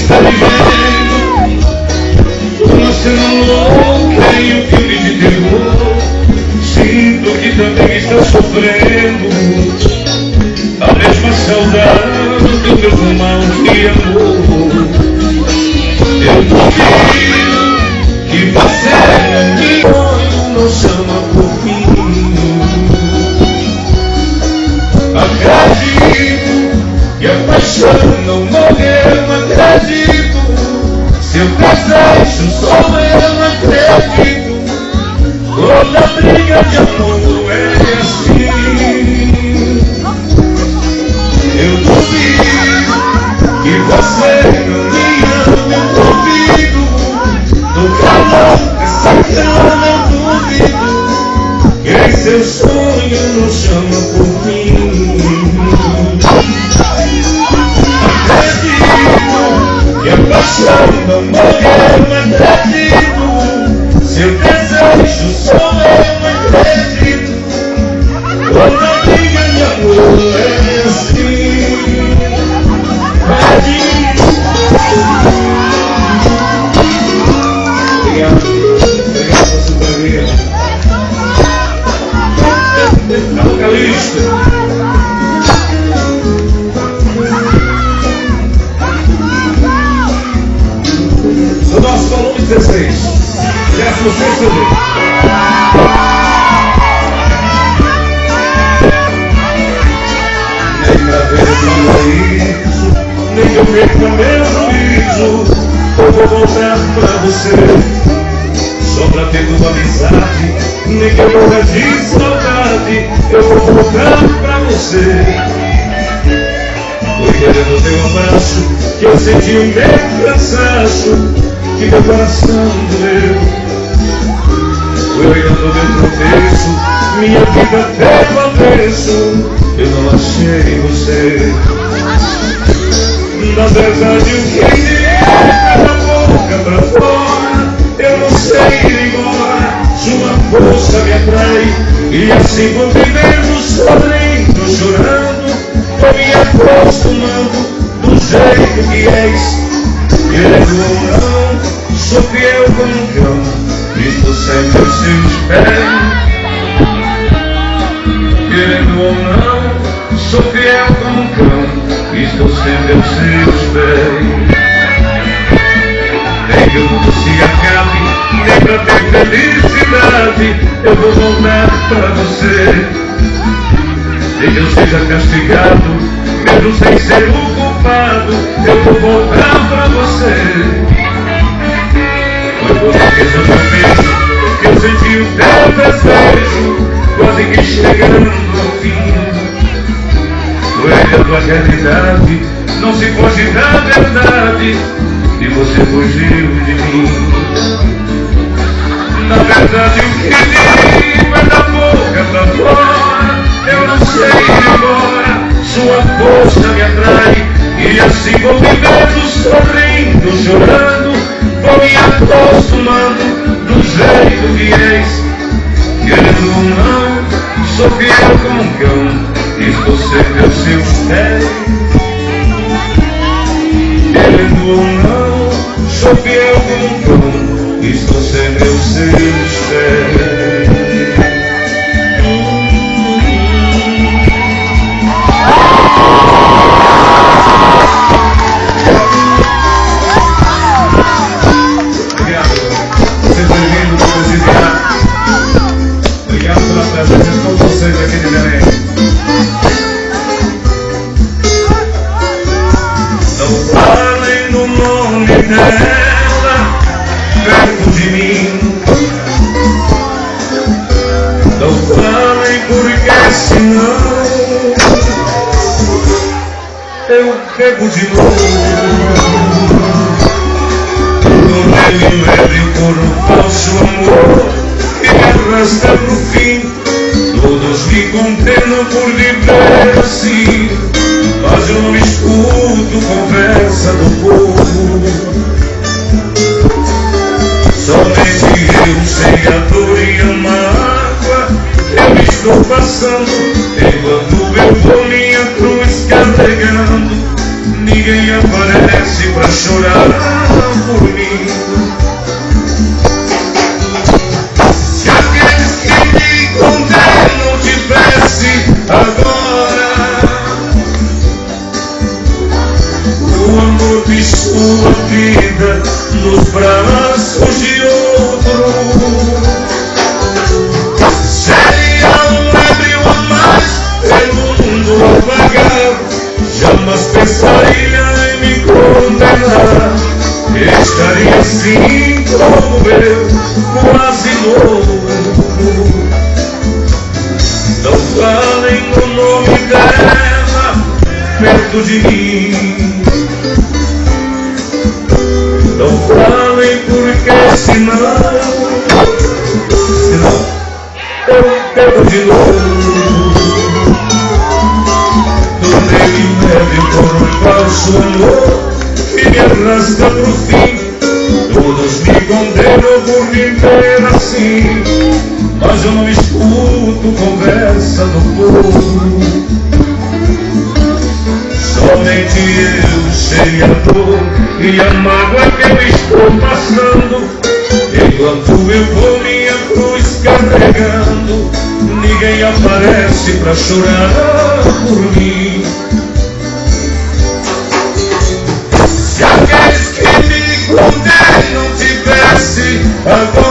está vivendo uma cena louca em um filme de terror. Sinto que também está sofrendo a mesma saudade do meu mal de amor. Eu duvido que você me olhe, não chama por mim. Acredito que a paixão não morreu, acredito. Seu desejo sou eu, acredito. Toda briga de amor é assim. Eu duvido que você não me ama, eu duvido. Tô calando essa cama, eu duvido. Que em seu sonho não chama por mim. Acredito que a paixão não morreu, acredito. Seu desejo sou eu, acredito. Toda briga de amor é assim. Obrigado por sua companhia. Calixto. Do nosso volume 16. 16 CD. Nem pra ver paraíso, nem eu perca meu juízo. Eu vou voltar pra você, só pra ter tua amizade. Nem que eu morra de saudade, eu vou voltar pra você. Cuida do teu abraço, que eu senti o meu cansaço, que meu coração doeu. Olhando meu tropeço, minha vida até do avesso, eu não achei você. Na verdade o que dizer da boca pra fora, eu não sei ir embora. Sua força me atrai, e assim vou vivendo, sorrindo, chorando. Vou me acostumando do jeito que és. Querendo ou não, sou fiel como um cão, estou sempre aos seus pés. Querendo ou não, sou fiel como um cão, estou sempre aos seus pés. Nem que o mundo se acabe, nem pra ter felicidade, eu vou voltar pra você. Nem que eu seja castigado, mesmo sem ser o culpado, eu vou voltar pra você. Foi por isso que eu senti o teu desejo, quase que chegando ao fim. Foi a tua realidade, não se foge da verdade, e você fugiu de mim. Na verdade o que digo é da boca pra fora, eu não sei ir embora. Sua força me atrai, e assim vou vivendo, sorrindo, chorando. Vou me acostumando do jeito que és. Querendo ou não, sou fiel como um cão, estou sempre aos seus pés. Querendo ou não, sou fiel como um cão, estou sempre aos seus pés. Obrigado pela presença de todos vocês aqui de Belém. Não falem no nome dela perto de mim. Não falem porque senão eu pego de novo. Não me leve por um falso amor que me arrasta pro fim. Todos me condenam por viver assim, mas eu não escuto conversa do povo. Somente eu sei a dor e a mágoa eu estou passando, enquanto eu vou minha cruz carregando. Ninguém aparece pra chorar por mim. Se aqueles que me condenam tivesse agora o amor de sua vida nos braços de outro, seria um ébrio a mais pelo mundo a vagar. Jamais pensaria em me condenar. Estaria assim como eu, quase novo. Não falem o nome dela perto de mim. Não falem porque senão eu pego de novo. Tornei-me leve por um falso amor que me arrasta pro fim. Todos me condenam por viver assim, mas eu não escuto conversa do povo. Somente eu sei a dor e a mágoa que eu estou passando. Enquanto eu vou minha cruz carregando, ninguém aparece pra chorar por mim. Se aqueles que me condenam tivesse agora